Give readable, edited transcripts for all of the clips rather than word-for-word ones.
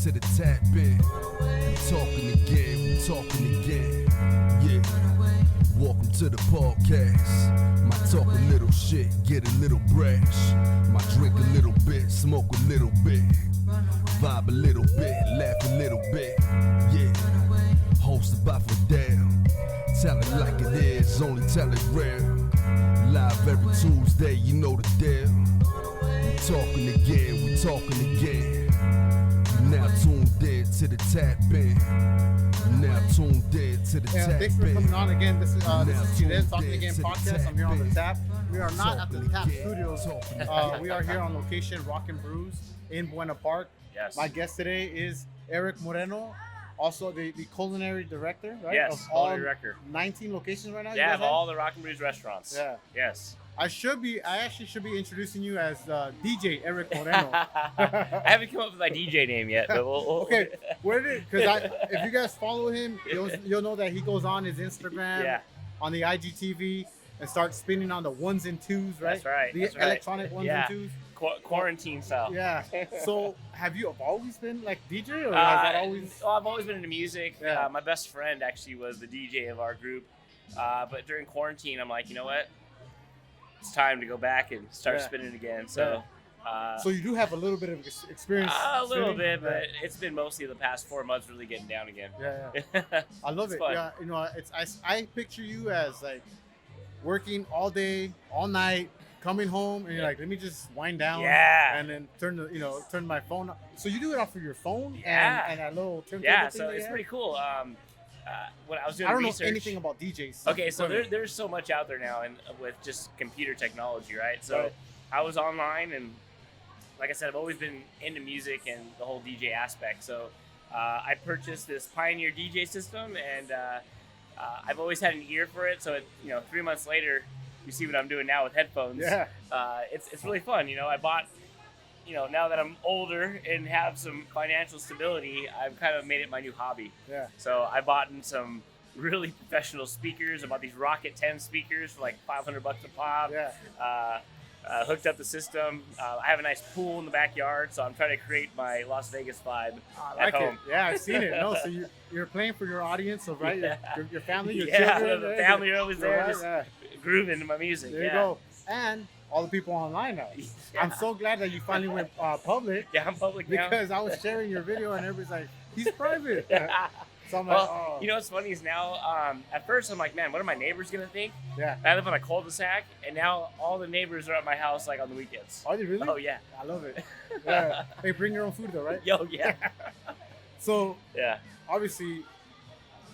to the tap in. We talking again. Yeah. Welcome to the podcast. Might talk a little shit, get a little brash. Might drink a little bit, smoke a little bit. Vibe a little bit, laugh a little bit. Yeah. Hosted by Fidel. Tell it like it is, only tell it real. Live every Tuesday, you know the deal. We talking again. You now tuned in to the tap in. Thanks for coming on again. This is TakeNotez Talking Again podcast. I'm here on the tap. We are not at the Tap Studios. We are here on location, Brews in Buena Park. Yes. My guest today is Eric Moreno, also the culinary director, right? Yes, of all director. 19 locations right now. Yeah, of all the Rock and Brews restaurants. Yeah. Yes. I actually should be introducing you as DJ Eric Moreno. I haven't come up with my DJ name yet, but we'll Okay, because if you guys follow him, you'll know that he goes on his Instagram, on the IGTV, and starts spinning on the ones and twos, right? That's right. The electronic ones and twos. Quarantine style. Yeah. So, have you always been like DJ, or has that always? Oh, I've always been into music. Yeah. My best friend actually was the DJ of our group, but during quarantine, I'm like, you know what? It's time to go back and start spinning again. So, so you do have a little bit of experience. A little bit, but it's been mostly the past 4 months really getting down again. Yeah. I love it. Fun. Yeah, you know, I picture you as like working all day, all night, coming home, and you're like, let me just wind down. Yeah. And then turn my phone on. So you do it off of your phone. Yeah. And that little turntable Yeah. thing So it's pretty cool. When I was doing research, research, know anything about DJs. Okay, so there's so much out there now, and with just computer technology, right? So I was online, and like I said, I've always been into music and the whole DJ aspect. So I purchased this Pioneer DJ system, and I've always had an ear for it. So 3 months later, you see what I'm doing now with headphones. Yeah. It's really fun. I bought. Now that I'm older and have some financial stability, I've kind of made it my new hobby. Yeah. So I bought in some really professional speakers. I bought these Rocket 10 speakers for like $500 a pop. Yeah. Hooked up the system. I have a nice pool in the backyard, so I'm trying to create my Las Vegas vibe at home. Yeah, I've seen it. No, so you're playing for your audience, so right? Yeah. Your family, your Yeah, children. the family are always there, just Yeah. grooving to my music. There you go. And all the people online now. Yeah. I'm so glad that you finally went public. Yeah, I'm public now. Because I was sharing your video and everybody's like, he's private. So I'm like, Well, what's funny is now, at first I'm like, man, what are my neighbors going to think? Yeah. I live on a cul-de-sac, and now all the neighbors are at my house like on the weekends. Are they really? Oh, yeah. I love it. Yeah. Hey, bring your own food though, right? Yo, yeah. So, Yeah. obviously,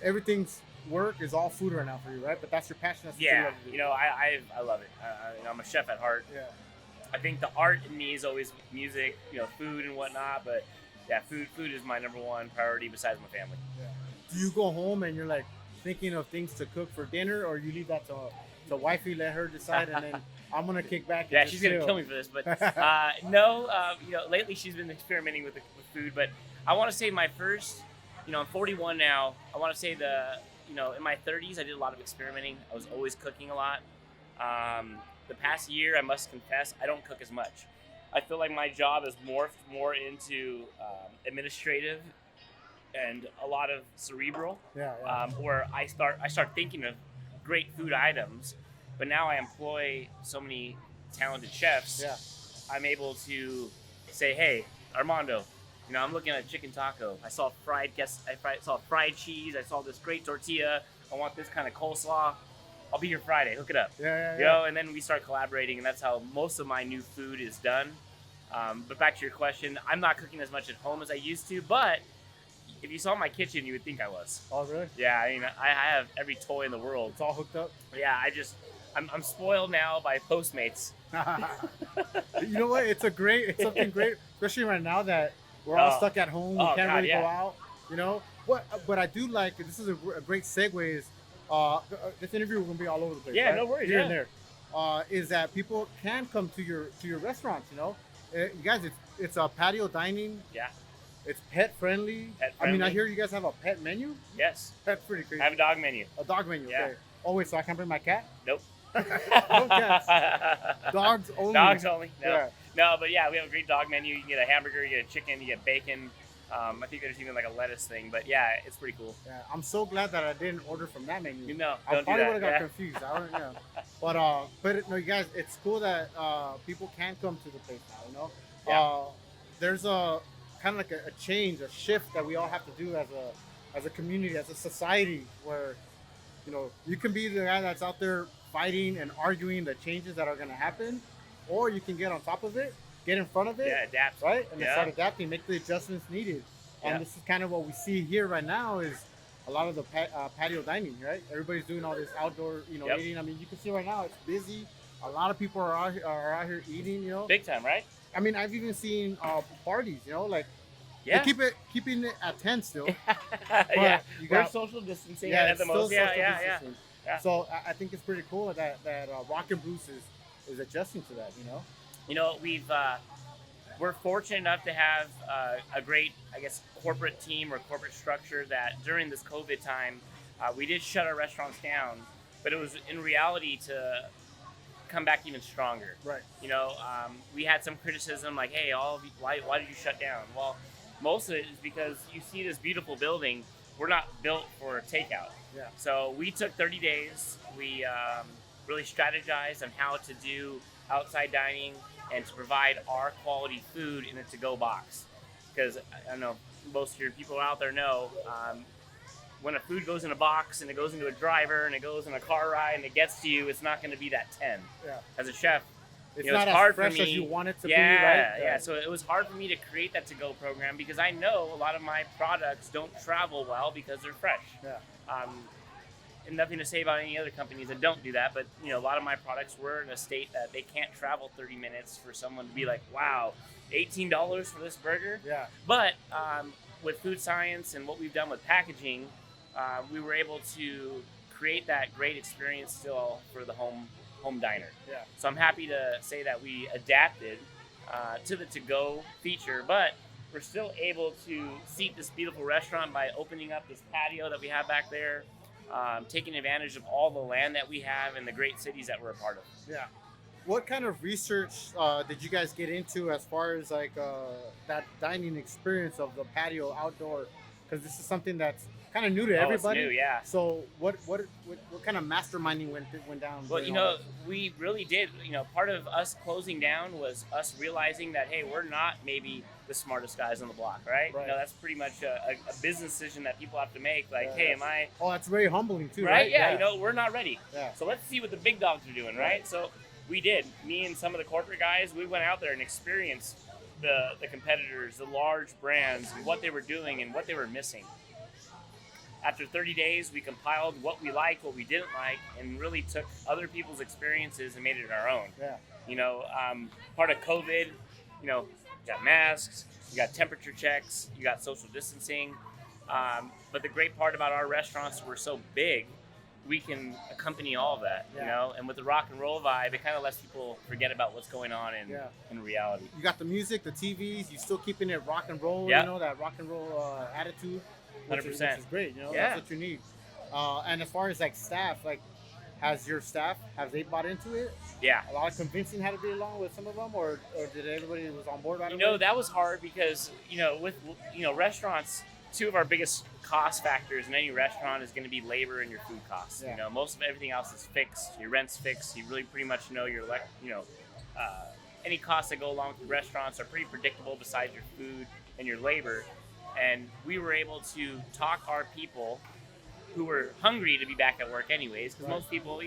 everything's work is all food right now for you, right? But that's your passion. That's what you Yeah. love to do. I love it. I'm a chef at heart. Yeah. I think the art in me is always music, food and whatnot, but yeah, food is my number one priority besides my family. Yeah. Do you go home and you're like thinking of things to cook for dinner, or you leave that to the wifey, let her decide, and then I'm gonna kick back? And Yeah, just she's gonna chill? kill me for this, but no. Lately she's been experimenting with food, but I want to say my first, I'm 41 now. I want to say in my 30s I did a lot of experimenting. I was always cooking a lot. The past year, I must confess, I don't cook as much. I feel like my job has morphed more into administrative and a lot of cerebral. Yeah. Where I start thinking of great food items, but now I employ so many talented chefs. Yeah. I'm able to say, hey, Armando, I'm looking at a chicken taco. I saw fried cheese. I saw this great tortilla. I want this kind of coleslaw. I'll be here Friday. Hook it up. Yeah. And then we start collaborating, and that's how most of my new food is done. But back to your question, I'm not cooking as much at home as I used to, but if you saw my kitchen, you would think I was. Oh, really? Yeah, I have every toy in the world. It's all hooked up. Yeah, I'm spoiled now by Postmates. You know what? It's something great, especially right now that we're all stuck at home. We can't really go out. What I do like, this is a great segue, is this interview will be all over the place. Yeah, right? no worries. Here and there. Is that people can come to your restaurants? You guys, it's a patio dining. Yeah. It's pet friendly. I hear you guys have a pet menu. Yes. That's pretty crazy. I have a dog menu. A dog menu. Yeah. Okay. Oh wait, so I can bring my cat? Nope. No cats. Dogs only. Dogs only. No. Yeah. No, but yeah, we have a great dog menu. You can get a hamburger, you get a chicken, you get bacon. I think there's even like a lettuce thing, but yeah, it's pretty cool. Yeah, I'm so glad that I didn't order from that menu. You know, I don't probably do would that. have got confused. I don't know. But no, you guys, it's cool that people can come to the place now. You know, there's a kind of like a change, a shift that we all have to do as a community, as a society, where you can be the guy that's out there fighting and arguing the changes that are going to happen, or you can get on top of it, get in front of it, adapt, right, and then start adapting, make the adjustments needed. And this is kind of what we see here right now is a lot of the patio dining, right? Everybody's doing all this outdoor, eating. I mean, you can see right now it's busy. A lot of people are out here eating, Big time, right? I mean, I've even seen parties, like they keeping it at 10 still. But we're social distancing at the most. Yeah. So I think it's pretty cool that Rock and Brews is adjusting to that, we're fortunate enough to have a great, I guess, corporate team or corporate structure that during this COVID time, we did shut our restaurants down, but it was in reality to come back even stronger. Right. We had some criticism like, hey, why did you shut down? Well, most of it is because you see this beautiful building. We're not built for takeout. Yeah. So we took 30 days. We really strategized on how to do outside dining and to provide our quality food in a to-go box. Because I don't know, most of your people out there know, when a food goes in a box and it goes into a driver and it goes in a car ride and it gets to you, it's not going to be that 10. Yeah. As a chef, it's not as fresh as you want it to be, right? Yeah. So it was hard for me to create that to-go program because I know a lot of my products don't travel well because they're fresh. Yeah. And nothing to say about any other companies that don't do that, but a lot of my products were in a state that they can't travel 30 minutes for someone to be like, wow, $18 for this burger? Yeah. But with food science and what we've done with packaging, we were able to create that great experience still for the home diner. Yeah. So I'm happy to say that we adapted to the to-go feature, but we're still able to seat this beautiful restaurant by opening up this patio that we have back there, taking advantage of all the land that we have and the great cities that we're a part of. Yeah. What kind of research did you guys get into as far as like that dining experience of the patio outdoor? Because this is something that's kind of new to everybody. It's new, yeah. So what kind of masterminding went down? Well, we really did. Part of us closing down was us realizing that, hey, we're not maybe the smartest guys on the block, right? That's pretty much a business decision that people have to make. Like, hey, am I? Oh, that's very humbling too, right? Yeah. We're not ready. Yeah. So let's see what the big dogs are doing, right? So we did. Me and some of the corporate guys, we went out there and experienced the competitors, the large brands, and what they were doing and what they were missing. After 30 days, we compiled what we liked, what we didn't like, and really took other people's experiences and made it our own. Yeah. Part of COVID, you got masks, you got temperature checks, you got social distancing. But the great part about our restaurants, we're so big, we can accompany all of that, And with the rock and roll vibe, it kind of lets people forget about what's going on in reality. You got the music, the TVs, you still keeping it rock and roll, that rock and roll attitude. 100%. Which is great, that's what you need. And as far as like staff, has your staff, have they bought into it? Yeah. A lot of convincing had to be along with some of them, or did everybody was on board right away? That was hard because, with restaurants, two of our biggest cost factors in any restaurant is going to be labor and your food costs. Yeah. Most of everything else is fixed. Your rent's fixed. You really pretty much know your, any costs that go along with the restaurants are pretty predictable besides your food and your labor. And we were able to talk our people who were hungry to be back at work anyways, because most people,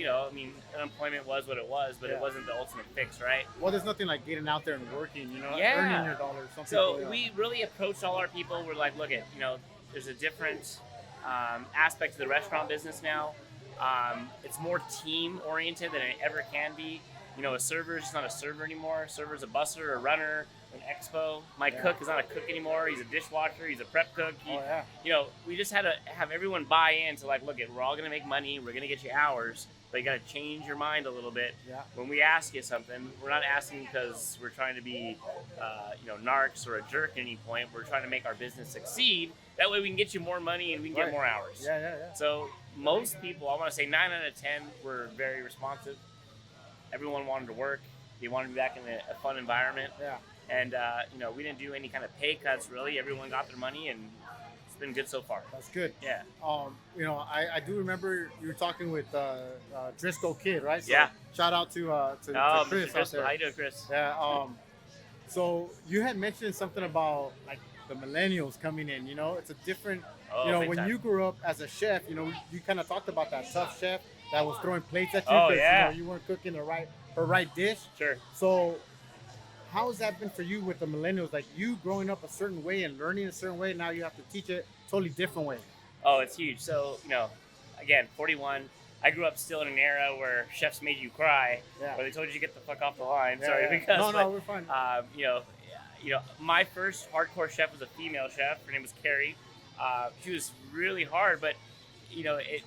unemployment was what it was, but it wasn't the ultimate fix, right? Well, there's nothing like getting out there and working, earning your dollars. We really approached all our people. We're like, look, there's a different aspect to the restaurant business now. It's more team-oriented than it ever can be. A server is just not a server anymore. A server's a busser, a runner, an expo. My cook is not a cook anymore. He's a dishwasher. He's a prep cook. We just had to have everyone buy in to look, we're all going to make money. We're going to get you hours, but you got to change your mind a little bit. Yeah. When we ask you something, we're not asking because we're trying to be, narcs or a jerk at any point. We're trying to make our business succeed. That way we can get you more money and we can get more hours. Yeah. So most people, I want to say 9 out of 10 were very responsive. Everyone wanted to work. They wanted to be back in a fun environment. Yeah. And we didn't do any kind of pay cuts really. Everyone got their money, and it's been good so far. That's good. Yeah. I do remember you were talking with Driscoll Kid, right? So yeah. Shout out to Chris out there. How you doing, Chris? Yeah. So you had mentioned something about like the millennials coming in. It's a different. When time. You grew up as a chef, you kind of talked about that tough chef that was throwing plates at you Oh, yeah. you weren't cooking the right dish. Sure. So how has that been for you with the millennials? Like you growing up a certain way and learning a certain way, now you have to teach it a totally different way. Oh, it's huge. So, again, 41. I grew up still in an era where chefs made you cry, where they told you to get the fuck off the line. Yeah, Sorry, yeah. because No, we're fine. My first hardcore chef was a female chef. Her name was Carrie. She was really hard, but it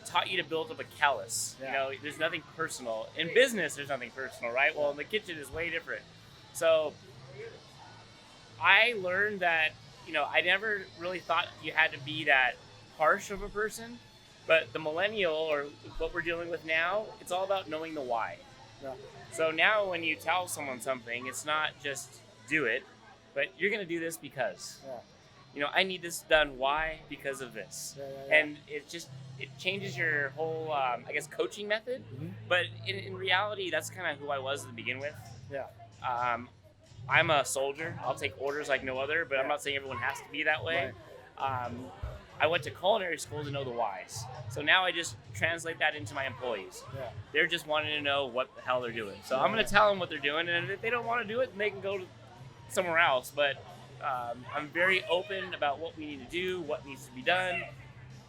taught you to build up a callus. Yeah. There's nothing personal in business. There's nothing personal, right? Well, in the kitchen is way different. So I learned that I never really thought you had to be that harsh of a person. But the millennial, or what we're dealing with now, it's all about knowing the why. Yeah. So now when you tell someone something, it's not just do it, but you're going to do this because. Yeah. I need this done. Why? Because of this. Yeah. And it changes your whole, coaching method. Mm-hmm. But in reality, that's kind of who I was to begin with. Yeah. I'm a soldier. I'll take orders like no other, but I'm not saying everyone has to be that way. Right. I went to culinary school to know the whys. So now I just translate that into my employees. Yeah. They're just wanting to know what the hell they're doing. So I'm going to tell them what they're doing, and if they don't want to do it, then they can go to somewhere else. But I'm very open about what we need to do, what needs to be done.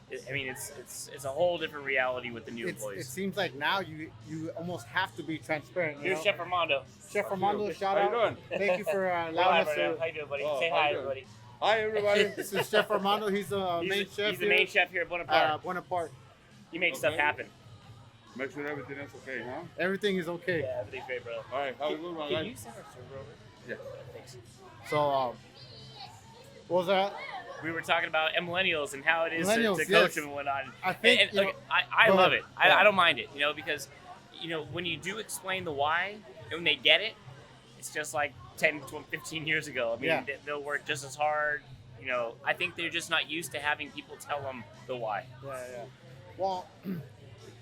It's a whole different reality with the new employees. It seems like now you almost have to be transparent. Here's Chef Armando. Chef Armando, shout out. How you doing? Thank you for allowing us to. How you doing, buddy? Oh, Say how hi, you doing? everybody. Hi, everybody. This is Chef Armando. He's the main chef. He's the main chef here at Bonaparte. Bonaparte. You make stuff happen. Make sure everything is okay, huh? Everything is okay. Yeah, everything's great, bro. All right, have a good one, Can guys. you send our server over? Yeah. Thanks. So, what was that? We were talking about millennials and how it is to Millennials, coach yes. them and whatnot. I think, and you look, know- I Go love ahead. it. Yeah. I don't mind it, because, when you do explain the why, and when they get it, it's just like 10, 12, 15 years ago. I mean, Yeah. they'll work just as hard. I think they're just not used to having people tell them the why. Yeah. Well,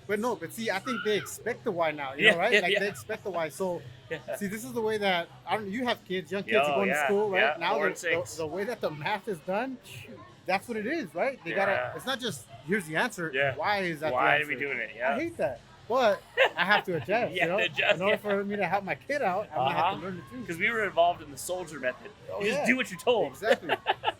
but see, I think they expect the why now, Yeah, right? Like yeah. they expect the why. So, Yeah. see, this is the way that you have kids, young kids Oh, going to yeah, school, right? yeah, Now 4 and 6. the way that the math is done, that's what it is, right? They gotta. Yeah. It's not just here's the answer. Yeah. Why is that? Why the are we answer? doing it? I Yeah. hate that, but I have to adjust. Yeah, you know? adjust, In order yeah. for me to help my kid out, I'm gonna have to learn it too. Because we were involved in the soldier method. Oh, You just yeah. do what you're told. Exactly.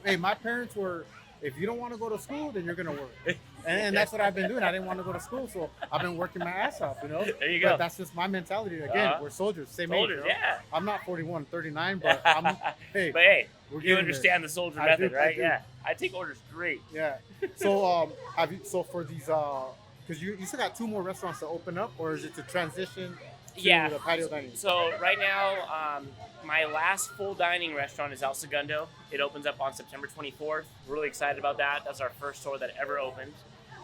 Hey, my parents were, if you don't want to go to school, then you're going to work. And that's what I've been doing. I didn't want to go to school, so I've been working my ass off, There you go. But that's just my mentality. Again, Uh-huh. we're soldiers, same Soldiers, age. yeah. I'm not 41, 39, but I'm, hey, But hey, we're you getting understand the soldier I method, do, I right? do. Yeah. I take orders great. yeah. So, so for these, because you still got 2 more restaurants to open up, or is it to transition to Yeah. the patio dining? So right now, my last full dining restaurant is El Segundo. It opens up on September 24th. Really excited about that. That's our first store that ever opened.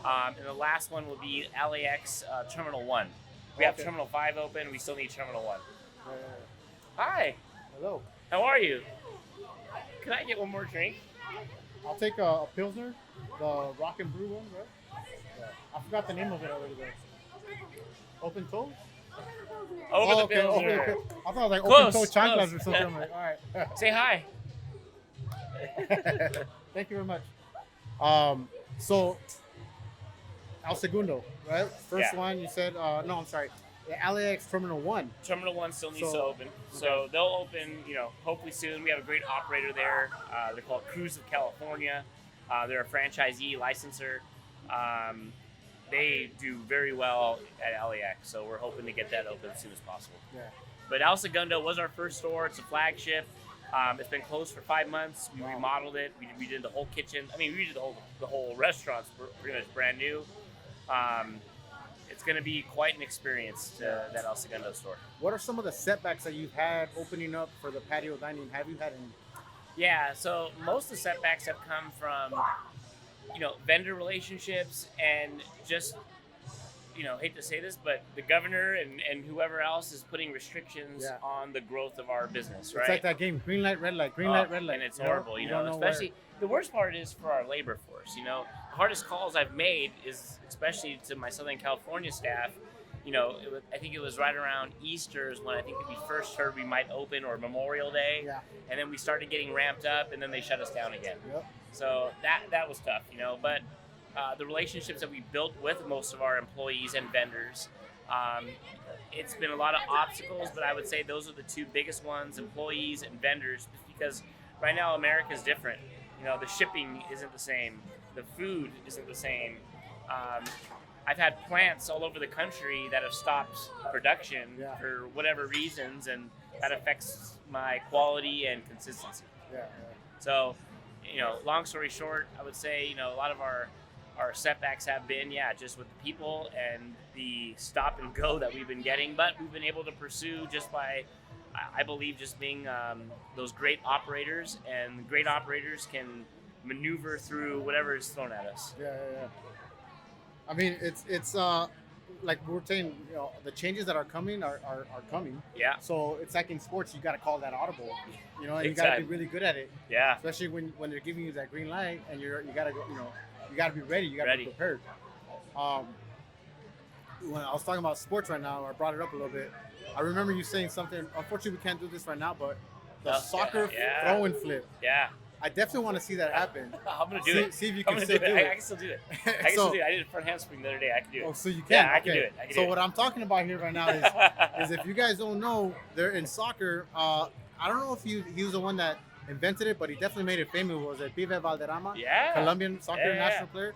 And the last one will be LAX Terminal 1. We have Okay. Terminal 5 open. We still need Terminal 1. Uh, Hi. hello. How are you? Can I get one more drink? I'll take a Pilsner, the Rock and Brew one, right? Yeah. I forgot the name of it already, though. Open toe? Over the okay, Pilsner. okay. I thought it was like Close, open toe chanclas close. or something. I'm like, all right. Say hi. Thank you very much. So El Segundo, right? First Yeah. one you said. No, I'm sorry. The LAX Terminal 1. Terminal 1 still needs So- to open. So they'll open, hopefully soon. We have a great operator there. They're called Cruise of California. They're a franchisee licensor. They do very well at LAX, so we're hoping to get that open as soon as possible. Yeah. But El Segundo was our first store. It's a flagship. It's been closed for 5 months. We Wow. remodeled it. We did the whole kitchen. I mean, we did the whole restaurant's pretty much brand new. It's going to be quite an experience to that El Segundo store. What are some of the setbacks that you've had opening up for the patio dining? Have you had any? Yeah, so most of the setbacks have come from, vendor relationships and just hate to say this, but the governor and whoever else is putting restrictions on the growth of our business, right? It's like that game, green light, red light, green light, red light. And it's horrible, especially the worst part is for our labor force. The hardest calls I've made is especially to my Southern California staff. I think it was right around Easter is when I think we first heard we might open, or Memorial Day, and then we started getting ramped up, and then they shut us down again. Yep. So that was tough, but the relationships that we built with most of our employees and vendors, it's been a lot of obstacles, but I would say those are the two biggest ones, employees and vendors, because right now America is different. The shipping isn't the same, the food isn't the same. I've had plants all over the country that have stopped production for whatever reasons, and that affects my quality and consistency. So, long story short, I would say, a lot of our setbacks have been, just with the people and the stop and go that we've been getting, but we've been able to pursue just by, I believe, just being those great operators, and great operators can maneuver through whatever is thrown at us. I mean, it's like we're saying, the changes that are coming are coming. Yeah. So it's like in sports, you got to call that audible, and Exactly. you got to be really good at it. Yeah. Especially when they're giving you that green light, and you got to go, you got to be ready. You got to be prepared. When I was talking about sports right now, I brought it up a little bit. I remember you saying something. Unfortunately, we can't do this right now, but the soccer throw and flip. Yeah. I definitely want to see that happen. I'm gonna do it. See if you can still do it. I can still do it. I did a front handspring the other day. I can do it. Oh, so you can? Yeah, I can do it. So what I'm talking about here right now is if you guys don't know, they're in soccer. I don't know if he was the one that invented it, but he definitely made it famous. Was it Pibe Valderrama? Yeah. Colombian soccer national player.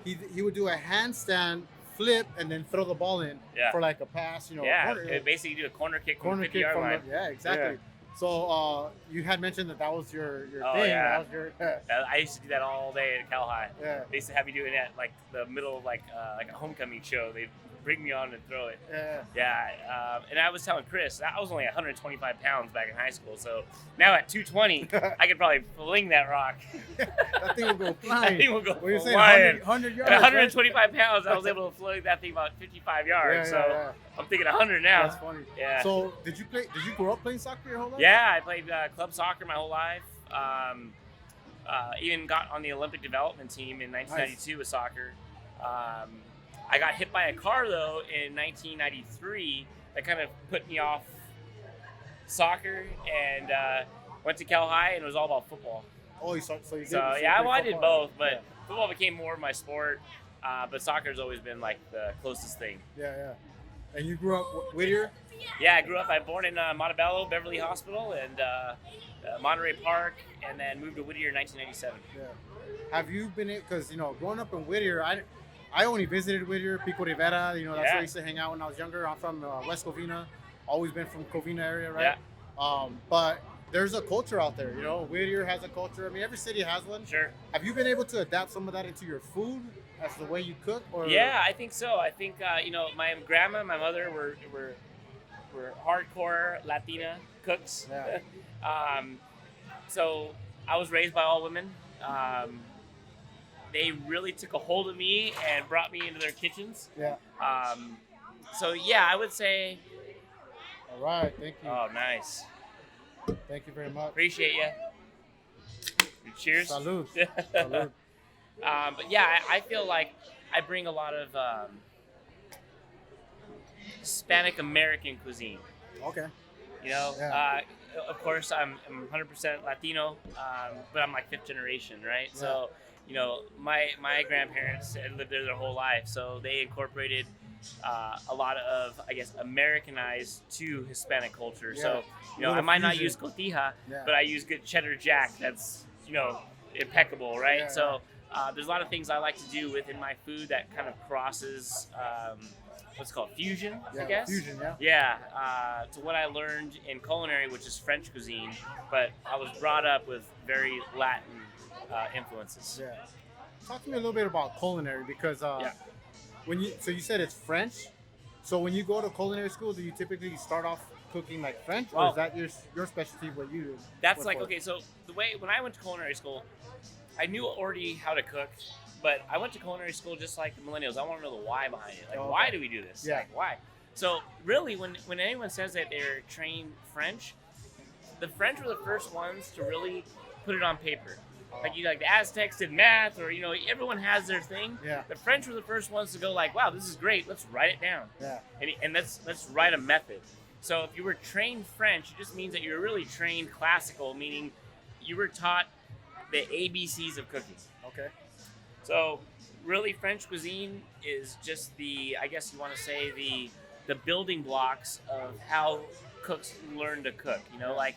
He would do a handstand flip and then throw the ball in for like a pass. Corner. Basically do a corner kick from the 50-yard line. Yeah, exactly. Yeah. So you had mentioned that was your thing. Yeah. That was your, I used to do that all day at Cal High. Yeah. They used to have me doing it at like the middle of like a homecoming show. They'd bring me on and throw it. Yeah. And I was telling Chris, I was only 125 pounds back in high school. So now at 220, I could probably fling that rock. That thing will go flying. That thing will go Well, you're saying flying. 100 yards. At 125 pounds, I was able to fling that thing about 55 yards. So I'm thinking 100 now. That's funny. Yeah. So did you grow up playing soccer your whole life? Yeah, I played club soccer my whole life. Even got on the Olympic development team in 1992 with soccer. I got hit by a car though in 1993 that kind of put me off soccer, and went to Cal High, and it was all about football. Oh, you did. I did both, but football became more of my sport. But soccer's always been like the closest thing. Yeah. And you grew up Whittier? Yeah, I grew up. I was born in Montebello, Beverly Hospital, and Monterey Park, and then moved to Whittier in 1997. Yeah. Have you been, because growing up in Whittier, I only visited Whittier, Pico Rivera. That's where I used to hang out when I was younger. I'm from West Covina. Always been from Covina area, right? Yeah. But there's a culture out there. Whittier has a culture. I mean, every city has one. Sure. Have you been able to adapt some of that into your food as the way you cook? Or? Yeah, I think so. I think my grandma, my mother were hardcore Latina cooks. Yeah. So I was raised by all women. They really took a hold of me and brought me into their kitchens. Yeah. So yeah, I would say. All right, thank you. Oh, nice. Thank you very much. Appreciate you. Cheers. Salud. Salud. But yeah, I feel like I bring a lot of Hispanic American cuisine. Okay. Yeah. Of course, I'm 100% Latino, but I'm like fifth generation, right? Yeah. So, my grandparents had lived there their whole life, so they incorporated a lot of, I guess, Americanized to Hispanic culture. Yeah. So, I might not use cotija, but I use good cheddar jack that's, impeccable, right? Yeah, so there's a lot of things I like to do within my food that kind of crosses what's called fusion, I guess. Fusion, yeah. Yeah, to what I learned in culinary, which is French cuisine, but I was brought up with very Latin influences. Yeah. Talk to me a little bit about culinary, because so you said it's French. So when you go to culinary school, do you typically start off cooking like French, or is that your specialty? What you do? That's like, okay. So when I went to culinary school, I knew already how to cook. But I went to culinary school just like the millennials. I want to know the why behind it. Like, why do we do this? Yeah. Like, why? So really, when anyone says that they're trained French, the French were the first ones to really put it on paper. Like the Aztecs did math, or everyone has their thing. Yeah. The French were the first ones to go like, wow, this is great. Let's write it down. Yeah. And let's write a method. So if you were trained French, it just means that you're really trained classical, meaning you were taught the ABCs of cooking. Okay. So really, French cuisine is just I guess you want to say the building blocks of how cooks learn to cook. Like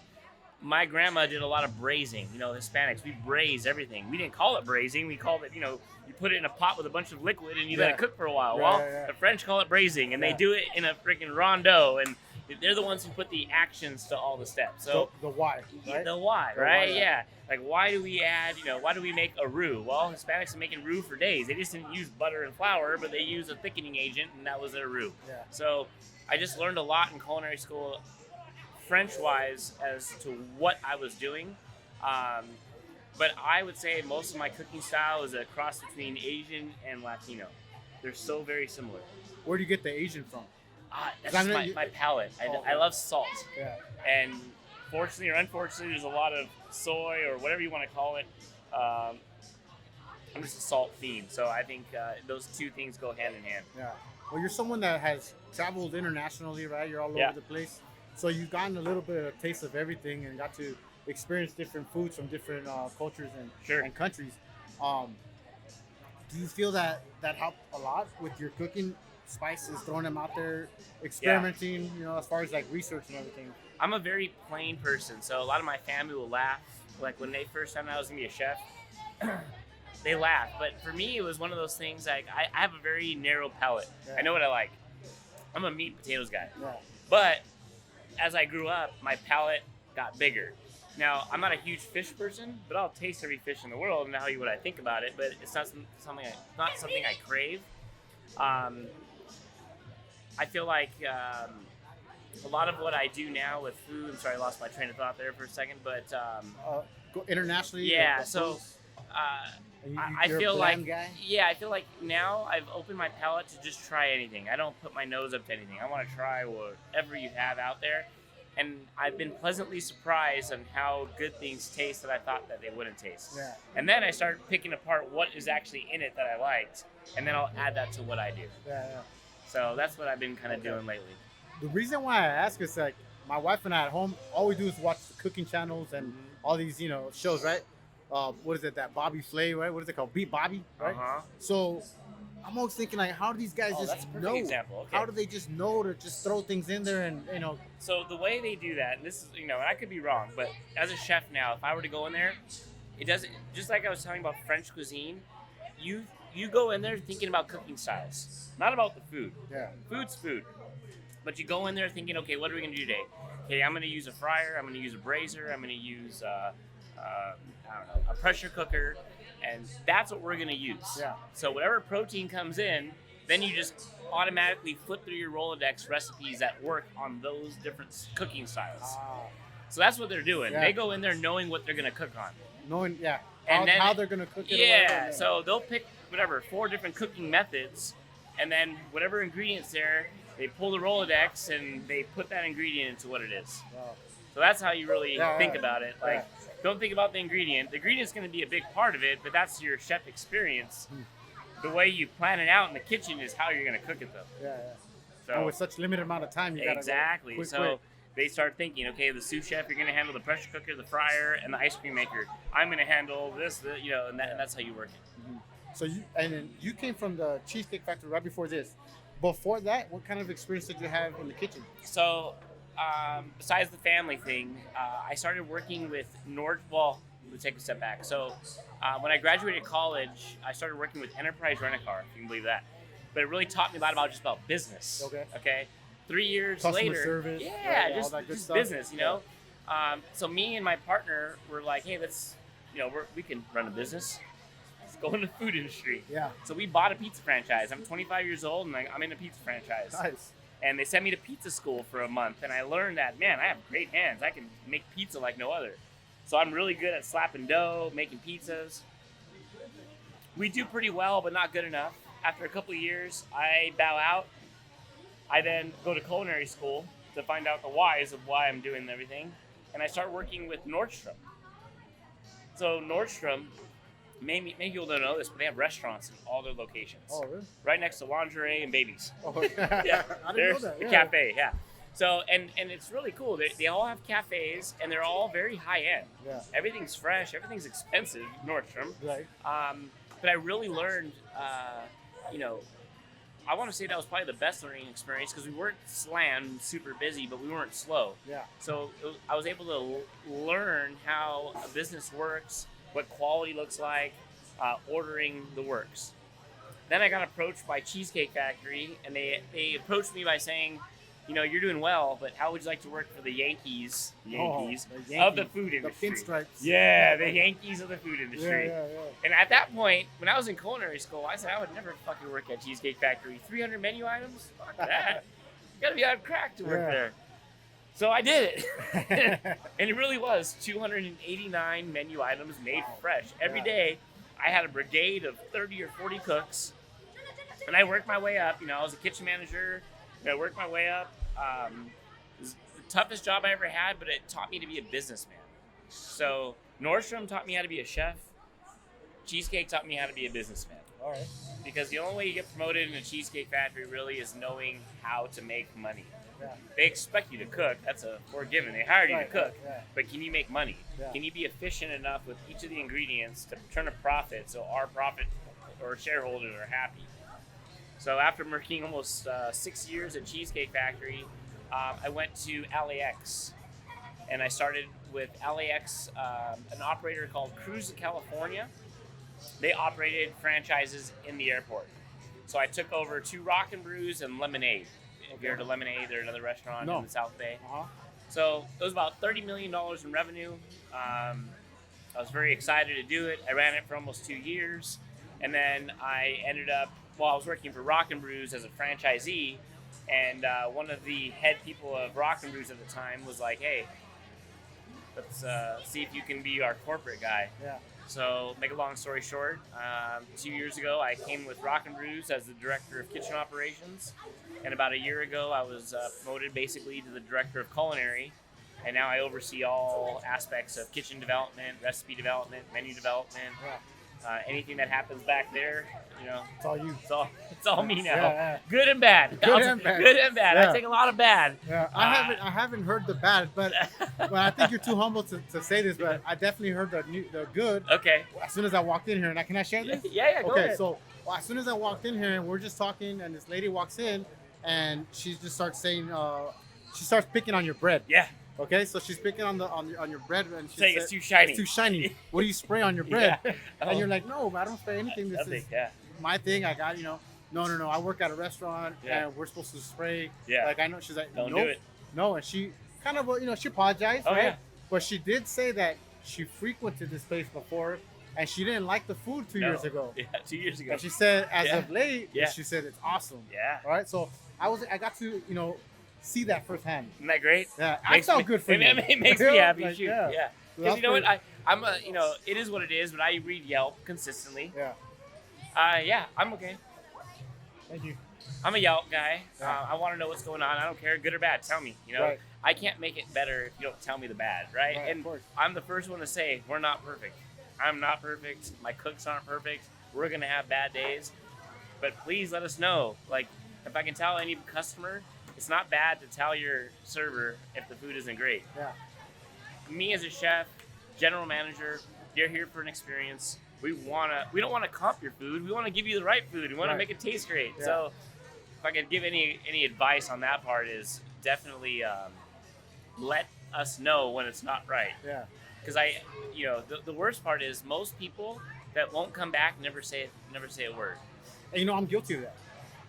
my grandma did a lot of braising. Hispanics, we braise everything. We didn't call it braising. We called it, you put it in a pot with a bunch of liquid and you let it cook for a while. The French call it braising, and they do it in a freaking rondeau, and they're the ones who put the actions to all the steps. So the why, right? The why, right? Yeah. Like, why do we add, why do we make a roux? Well, Hispanics are making roux for days. They just didn't use butter and flour, but they used a thickening agent, and that was their roux. Yeah. So I just learned a lot in culinary school, French-wise, as to what I was doing. But I would say most of my cooking style is a cross between Asian and Latino. They're so very similar. Where do you get the Asian from? That's just my palate. I love salt. Yeah. And fortunately or unfortunately, there's a lot of soy or whatever you want to call it. I'm just a salt fiend, so I think those two things go hand in hand. Yeah. Well, you're someone that has traveled internationally, right? You're all over the place. So you've gotten a little bit of a taste of everything and got to experience different foods from different cultures and countries. Do you feel that helped a lot with your cooking? Spices, throwing them out there, experimenting, as far as like research and everything. I'm a very plain person, so a lot of my family will laugh. Like when they first found out I was gonna be a chef, they laughed. But for me, it was one of those things like I have a very narrow palate. Yeah. I know what I like. I'm a meat and potatoes guy. Yeah. But as I grew up, my palate got bigger. Now, I'm not a huge fish person, but I'll taste every fish in the world and tell you what I think about it. But it's not something I crave. I feel like a lot of what I do now with food. I'm sorry, I lost my train of thought there for a second, but go internationally. Yeah, so I feel like guy? I feel like now I've opened my palate to just try anything. I don't put my nose up to anything. I want to try whatever you have out there, and I've been pleasantly surprised on how good things taste that I thought that they wouldn't taste. Yeah. And then I started picking apart what is actually in it that I liked, and then I'll add that to what I do. Yeah. So that's what I've been kind of doing lately. The reason why I ask is like my wife and I at home, all we do is watch the cooking channels and all these, shows, right? What is it, that Bobby Flay, right? What is it called? Beat Bobby, right? Uh-huh. So I'm always thinking like, how do these guys that's a just perfect know? example. Okay. How do they just know to just throw things in there and, So the way they do that, and this is, and I could be wrong, but as a chef now, if I were to go in there, it doesn't, just like I was telling about French cuisine, you go in there thinking about cooking styles, not about the food. Yeah. Food's food. But you go in there thinking, okay, what are we going to do today? Okay, I'm going to use a fryer, I'm going to use a braiser, I'm going to use, a pressure cooker, and that's what we're going to use. Yeah. So whatever protein comes in, then you just automatically flip through your Rolodex recipes that work on those different cooking styles. So that's what they're doing. Yeah. They go in there knowing what they're going to cook on. Knowing, And then how they're going to cook it. Yeah, so they'll pick, 4 different cooking methods, and then whatever ingredients there, they pull the Rolodex and they put that ingredient into what it is. Wow. So that's how you really think about it. Like, don't think about the ingredient. The ingredient's going to be a big part of it, but that's your chef experience. The way you plan it out in the kitchen is how you're going to cook it, though. Yeah. So And with such limited amount of time, you got to exactly. Quick. They start thinking, okay, the sous chef, you're going to handle the pressure cooker, the fryer, and the ice cream maker. I'm going to handle this, and that's how you work it. So you came from the Cheesecake Factory right before this. Before that, what kind of experience did you have in the kitchen? So, besides the family thing, I started working with Well, let's take a step back. So, when I graduated college, I started working with Enterprise Rent-A-Car, if you can believe that. But it really taught me a lot about business. Okay. 3 years Customer later, service, just all that good stuff. business, So me and my partner were like, hey, let's, we can run a business. Let's go in the food industry. Yeah. So we bought a pizza franchise. I'm 25 years old and I'm in a pizza franchise. Nice. And they sent me to pizza school for a month, and I learned that, man, I have great hands. I can make pizza like no other. So I'm really good at slapping dough, making pizzas. We do pretty well, but not good enough. After a couple of years, I bow out. I then go to culinary school to find out the whys of why I'm doing everything. And I start working with Nordstrom. So Nordstrom, maybe people don't know this, but they have restaurants in all their locations. Oh, really? Right next to lingerie and babies. Oh, yeah. Yeah, I didn't know there's that. the Yeah. cafe, yeah. So, and it's really cool. They all have cafes, and they're all very high-end. Yeah. Everything's fresh. Everything's expensive, Nordstrom. Right. But I really learned, I want to say that was probably the best learning experience because we weren't slammed, super busy, but we weren't slow. Yeah. So I was able to learn how a business works, what quality looks like, ordering the works. Then I got approached by Cheesecake Factory, and they approached me by saying, you're doing well, but how would you like to work for the Yankees of the food industry? The pinstripes. Yeah, the Yankees of the food industry. Yeah. And at that point, when I was in culinary school, I said I would never fucking work at Cheesecake Factory. 300 menu items? Fuck that. You gotta be on crack to work there. So I did it. And it really was 289 menu items made fresh. Every day, I had a brigade of 30 or 40 cooks. And I worked my way up. I was a kitchen manager. I worked my way up. It was the toughest job I ever had, but it taught me to be a businessman. So Nordstrom taught me how to be a chef. Cheesecake taught me how to be a businessman. All right. Because the only way you get promoted in a Cheesecake Factory really is knowing how to make money. Yeah. They expect you to cook. That's a given. They hired you to cook. Yeah. But can you make money? Yeah. Can you be efficient enough with each of the ingredients to turn a profit so our profit or shareholders are happy? So after working almost 6 years at Cheesecake Factory, I went to LAX. And I started with LAX, an operator called Cruise of California. They operated franchises in the airport. So I took over 2 Rock and Brews and Lemonade. If you heard of Lemonade, they're another restaurant in the South Bay. Uh-huh. So it was about $30 million in revenue. I was very excited to do it. I ran it for almost 2 years. And then I ended up, I was working for Rock and Brews as a franchisee. And one of the head people of Rock and Brews at the time was like, hey, let's see if you can be our corporate guy. Yeah. So, make a long story short, 2 years ago, I came with Rock and Brews as the director of kitchen operations. And about a year ago, I was promoted basically to the director of culinary. And now I oversee all aspects of kitchen development, recipe development, menu development. Anything that happens back there, It's all you. It's all me now. Yeah. Good and bad. Good and bad. Good and bad. Yeah. I take a lot of bad. Yeah, I haven't heard the bad, but I think you're too humble to say this. But I definitely heard the good. Okay. As soon as I walked in here, and can I share this? Yeah. Go Okay, ahead. so as soon as I walked in here, and we're just talking, and this lady walks in, and she just starts saying, she starts picking on your bread. Yeah. Okay, so she's picking on your bread, and she's Saying it's too shiny. It's too shiny. What do you spray on your bread? Yeah. And you're like, no, I don't spray anything. This Nothing. is Yeah. my thing. I got, no. I work at a restaurant, Yeah. and we're supposed to spray. Yeah. Like I know, she's like, Don't nope, do it. no, and she kind of, she apologized, Oh, right? yeah. But she did say that she frequented this place before, and she didn't like the food 2 No. years ago. Yeah. 2 years ago. And she said, as Yeah. of late, Yeah. she said it's awesome. Yeah. All right, so I got to, see that firsthand. Isn't that great? Yeah, I felt good for you. It makes me happy Like, too. yeah. Yeah. So Because that's you know what? pretty- I'm a, it is what it is, but I read Yelp consistently. Yeah. Yeah, I'm okay. Thank you. I'm a Yelp guy. Yeah. I want to know what's going on. I don't care, good or bad. Tell me. Right. I can't make it better if you don't tell me the bad, right? Right, And of course. I'm the first one to say we're not perfect. I'm not perfect. My cooks aren't perfect. We're gonna have bad days, but please let us know. Like, if I can tell any customer, it's not bad to tell your server if the food isn't great. Yeah. Me as a chef, general manager, you're here for an experience. We don't want to comp your food. We want to give you the right food. We want Right. to make it taste great. Yeah. So if I could give any advice on that part is definitely let us know when it's not right. Yeah. Because the worst part is most people that won't come back never say a word. And I'm guilty of that.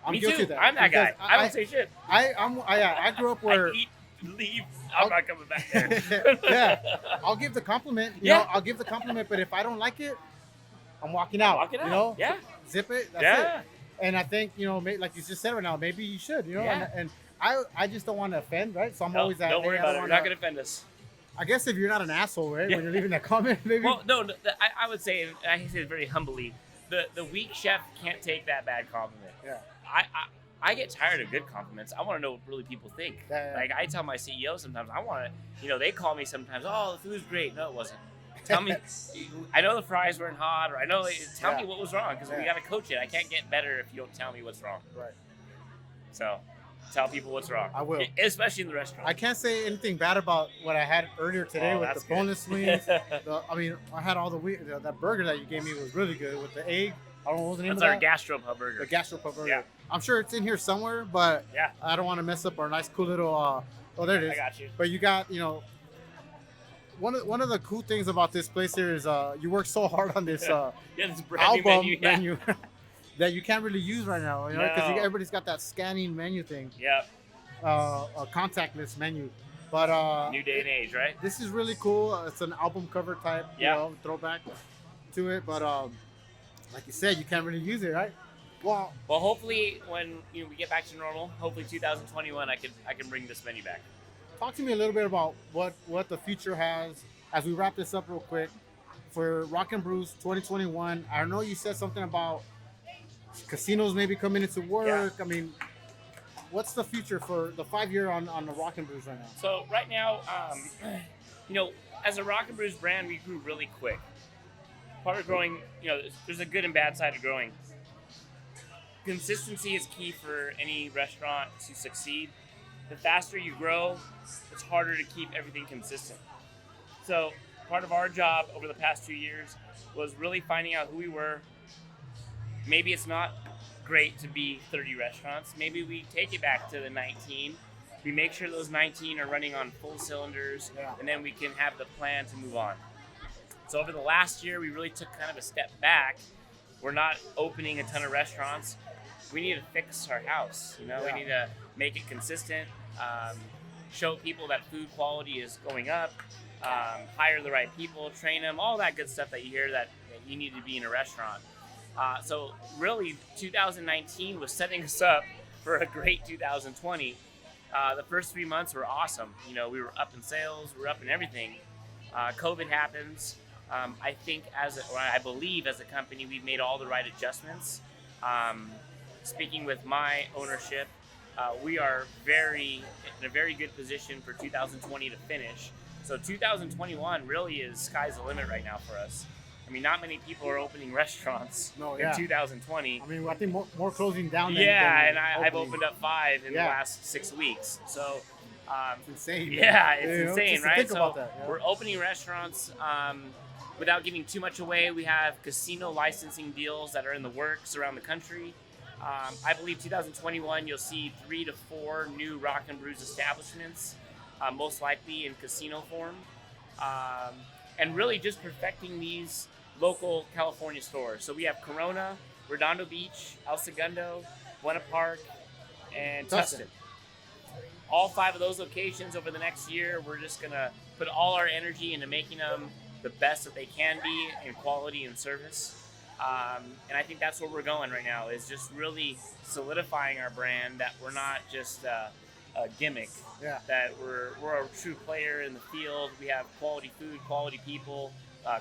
I'm Me guilty too. of that. I'm that guy. Because I don't say shit. I grew up where I eat, leave. I'm not coming back there. yeah, I'll give the compliment. I'll give the compliment, but if I don't like it, I'm walking out. Walk it out. Yeah. Zip it. That's Yeah. it. And I think like you just said right now, maybe you should. Yeah. And I just don't want to offend, right? So I'm No, always that. don't worry hey, about it. I You're don't not wanna- going to offend us. I guess if you're not an asshole, right? Yeah. When you're leaving that comment, maybe. Well, no, I would say, and I say it very humbly, the weak chef can't take that bad compliment. Yeah. I get tired of good compliments. I want to know what really people think. Yeah. Like I tell my CEO sometimes, I want to, they call me sometimes, oh, the food's great. No, it wasn't. Tell me, I know the fries weren't hot, or I know, tell me what was wrong, because we got to coach it. I can't get better if you don't tell me what's wrong. Right. So, tell people what's wrong. I will. Especially in the restaurant. I can't say anything bad about what I had earlier today with the boneless wings. I had all that burger that you gave me was really good with the egg. I don't know what was the name of that. That's our gastropub burger. The gastropub burger. Yeah. I'm sure it's in here somewhere, but I don't want to mess up our nice, cool little. Oh, there it is. I got you. But you got, one of the cool things about this place here is you work so hard on this this brand album new menu that you can't really use right now, because No. everybody's got that scanning menu thing. Yep. A contactless menu. But new day and age, right? this is really cool. It's an album cover type, throwback to it. But like you said, you can't really use it, right? Well, hopefully when we get back to normal, hopefully 2021, I can bring this menu back. Talk to me a little bit about what the future has as we wrap this up real quick for Rock and Brews 2021. I know you said something about casinos maybe coming into work. Yeah. I mean, what's the future for the 5-year on the Rock and Brews right now? So right now, as a Rock and Brews brand, we grew really quick. Part of growing, there's a good and bad side of growing. Consistency is key for any restaurant to succeed. The faster you grow, it's harder to keep everything consistent. So part of our job over the past 2 years was really finding out who we were. Maybe it's not great to be 30 restaurants. Maybe we take it back to the 19. We make sure those 19 are running on full cylinders, and then we can have the plan to move on. So over the last year, we really took kind of a step back. We're not opening a ton of restaurants. We need to fix our house. We need to make it consistent, show people that food quality is going up, hire the right people, train them, all that good stuff that you hear that you need to be in a restaurant. So really, 2019 was setting us up for a great 2020. The first 3 months were awesome. We were up in sales, we were up in everything. COVID happens. I think I believe as a company, we've made all the right adjustments. Speaking with my ownership, we are in a very good position for 2020 to finish. So 2021 really is sky's the limit right now for us. I mean, not many people are opening restaurants in 2020. I mean, I think more closing down. And I've opened up 5 in the last 6 weeks. So it's insane. Yeah, it's insane, right? So we're opening restaurants without giving too much away. We have casino licensing deals that are in the works around the country. I believe 2021 you'll see 3 to 4 new Rock and Brews establishments, most likely in casino form, and really just perfecting these local California stores. So we have Corona, Redondo Beach, El Segundo, Buena Park, and Tustin. All 5 of those locations over the next year, we're just gonna put all our energy into making them the best that they can be in quality and service. And I think that's where we're going right now, is just really solidifying our brand, that we're not just a gimmick, that we're a true player in the field. We have quality food, quality people,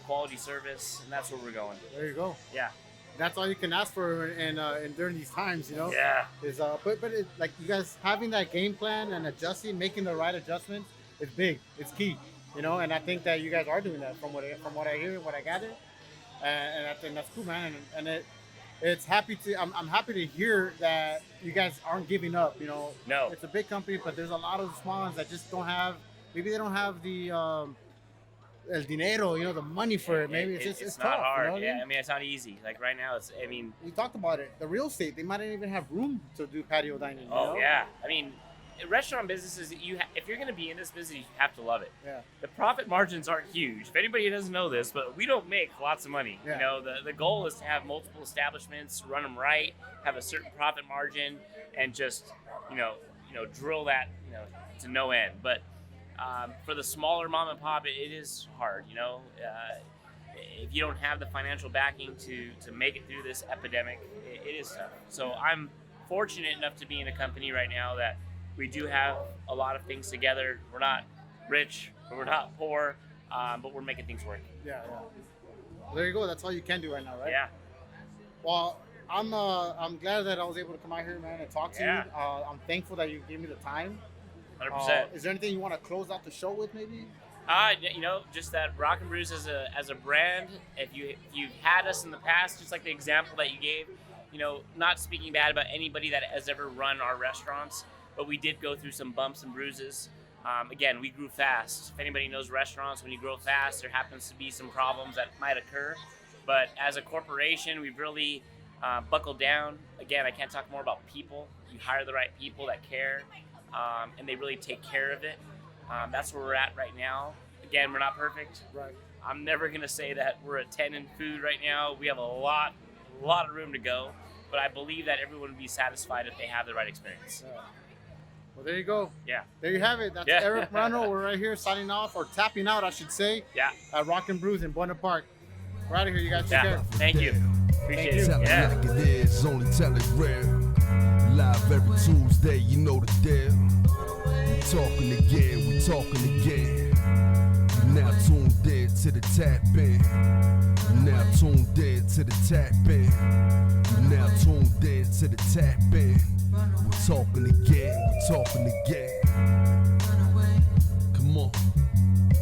quality service, and that's where we're going. There you go. Yeah. That's all you can ask for and during these times, Yeah. Is but it, like, you guys having that game plan and adjusting, making the right adjustments is big. It's key, and I think that you guys are doing that from what I hear and what I gather. And I think that's cool, man. And I'm happy to hear that you guys aren't giving up. No. It's a big company, but there's a lot of small ones that just don't have. Maybe they don't have the el dinero, the money for it. Maybe it's not tough, hard. I mean, it's not easy. Like right now, we talked about it. The real estate, they might not even have room to do patio dining. Yeah. I mean, restaurant businesses, if you're going to be in this business, you have to love it. Yeah. The profit margins aren't huge. If anybody doesn't know this, but we don't make lots of money. Yeah. The goal is to have multiple establishments, run them right, have a certain profit margin, and just drill that to no end. But for the smaller mom and pop, it is hard. If you don't have the financial backing to make it through this epidemic, it is tough. So I'm fortunate enough to be in a company right now that we do have a lot of things together. We're not rich, but we're not poor, but we're making things work. Yeah. Well, there you go. That's all you can do right now, right? Yeah. Well, I'm glad that I was able to come out here, man, and talk to Yeah. you. I'm thankful that you gave me the time. 100%. Is there anything you want to close out the show with, maybe? Just that Rock and Brews as a brand. If you've had us in the past, just like the example that you gave, not speaking bad about anybody that has ever run our restaurants, but we did go through some bumps and bruises. Again, we grew fast. If anybody knows restaurants, when you grow fast, there happens to be some problems that might occur. But as a corporation, we've really buckled down. Again, I can't talk more about people. You hire the right people that care, and they really take care of it. That's where we're at right now. Again, we're not perfect. Right. I'm never going to say that we're a 10 in food right now. We have a lot of room to go. But I believe that everyone would be satisfied if they have the right experience. Yeah. Well, there you go. Yeah. There you have it. That's Eric Moreno. We're right here signing off, or tapping out, I should say. Yeah. At Rock and Brews in Buena Park. We're out of here. You guys take care. Thank you. Appreciate it. Tell it Yeah. like it is, only tell it real. Live every Tuesday, you know the deal. We talking again. You now tuned in to the tap in. You now tuned in to the tap in. You now tuned in to the tap in. We're talking again.